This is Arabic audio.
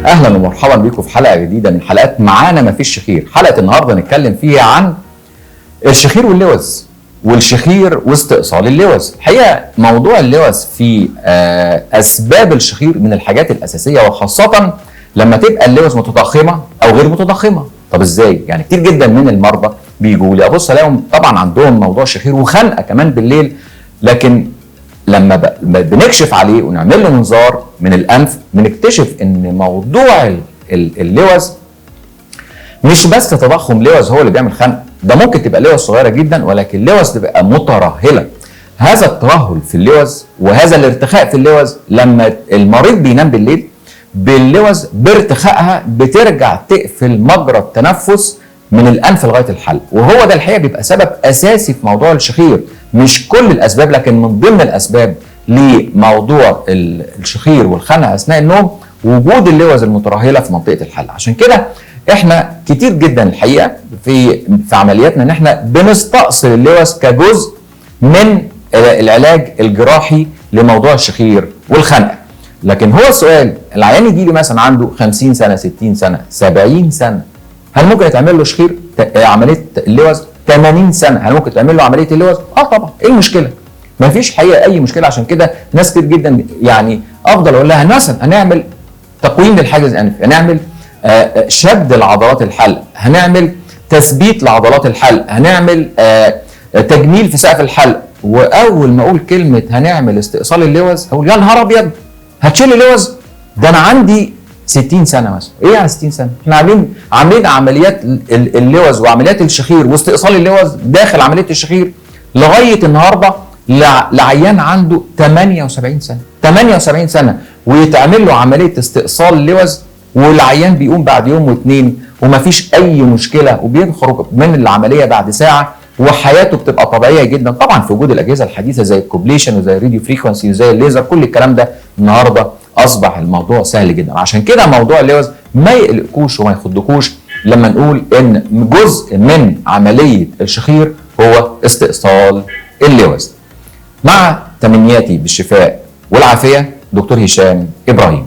اهلا ومرحبا بكم في حلقه جديده من حلقات معانا مفيش شخير. حلقه النهارده نتكلم فيها عن الشخير واللوز والشخير واستئصال اللوز. الحقيقه موضوع اللوز في اسباب الشخير من الحاجات الاساسيه، وخاصه لما تبقى اللوز متضخمه او غير متضخمه. طب ازاي؟ يعني كتير جدا من المرضى بيجوا لي ابص الاقيهم طبعا عندهم موضوع الشخير وخنقه كمان بالليل، لكن لما بنكشف عليه ونعمل له منظار من الانف بنكتشف ان موضوع اللوز مش بس تضخم لوز هو اللي بيعمل خنقه، ده ممكن تبقى لوز صغيره جدا ولكن لوز تبقى مترهله. هذا الترهل في اللوز وهذا الارتخاء في اللوز لما المريض بينام بالليل باللوز بارتخائها بترجع تقفل مجرى التنفس من الانف لغايه الحلق، وهو ده الحقيقه بيبقى سبب اساسي في موضوع الشخير. مش كل الاسباب لكن من ضمن الاسباب لموضوع الشخير والخنقه اثناء النوم وجود اللوز المترهله في منطقه الحلق. عشان كده احنا كتير جدا الحقيقه في عملياتنا ان احنا بنستأصل اللوز كجزء من العلاج الجراحي لموضوع الشخير والخنقه. لكن هو السؤال، العيان يجي لي مثلا عنده 50 سنه 60 سنه 70 سنه، هل ممكن يتعمل له شخير عمليه اللوز؟ 80 سنه هل ممكن تعمل له عمليه اللوز؟ طبعا. ايه المشكله؟ ما فيش حقيقه اي مشكله. عشان كده ناس كتير جدا يعني افضل اقول لها مثلا هنعمل تقويم للحاجز الانفي، هنعمل شد لعضلات الحلق، هنعمل تثبيت لعضلات الحلق، هنعمل تجميل في سقف الحلق، واول ما اقول كلمه هنعمل استئصال اللوز اقول يا نهار ابيض هتشيل اللوز؟ ده انا عندي 60 سنه مثلا. ايه يعني 60 سنه؟ احنا عاملين عمليات اللوز وعمليات الشخير واستئصال اللوز داخل عمليه الشخير لغايه النهارده لعيان عنده 78 سنه 78 سنه ويتعمل له عمليه استئصال اللوز، والعيان بيقوم بعد يوم واثنين ومفيش اي مشكله وبيخرج من العمليه بعد ساعه وحياته بتبقى طبيعيه جدا، طبعا في وجود الاجهزه الحديثه زي الكوبليشن وزي الراديو فريكونسي وزي الليزر. كل الكلام ده النهارده اصبح الموضوع سهل جدا. عشان كده موضوع اللوز ما يقلقكوش وما يخضكوش لما نقول ان جزء من عمليه الشخير هو استئصال اللوز. مع تمنياتي بالشفاء والعافيه، دكتور هشام ابراهيم.